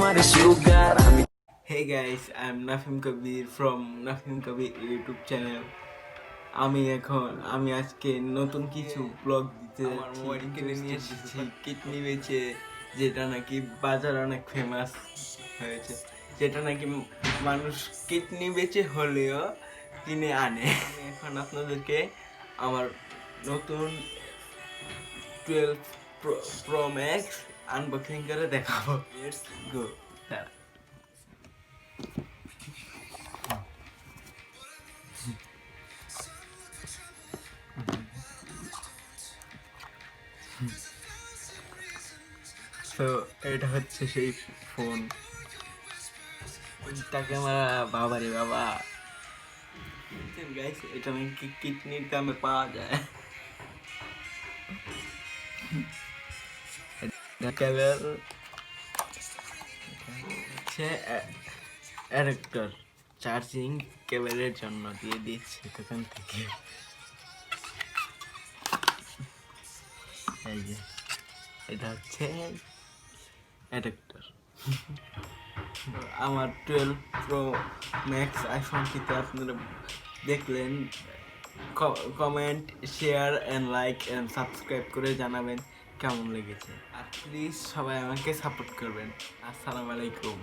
Hey guys, I'm Nafimkabir from Nafimkabir YouTube channel. আমি আজকে নতুন কিছু ব্লগ দিতে যাচ্ছি। মোবাইল কিনে নিয়ে এসেছি কিডনি বেচে, যেটা নাকি বাজার অনেক ফেমাস হয়েছে, যেটা নাকি মানুষ কিডনি বেচে হলেও কিনে আনে। আমি এখন আপনাদেরকে আমার নতুন 12 Pro Max আনবক্সিং করে দেখাবো। Let's go. তো এটা হচ্ছে সেই ফোন, ক্যামেরা, বাবারে বাবা। গাইস, এটা নাকি কিডনির দামে পাওয়া যায়। অ্যাডাপ্টার চার্জিং কেবলের জন্য দিয়ে দিচ্ছে দোকান থেকে। এই যে এটা হচ্ছে অ্যাডাপ্টার। আমার 12 Pro Max আইফোনটিতে আপনারা দেখলেন। Comment, share and like and subscribe করে জানাবেন কেমন লেগেছে। আর প্লিজ সবাই আমাকে সাপোর্ট করবেন। আসসালামু আলাইকুম।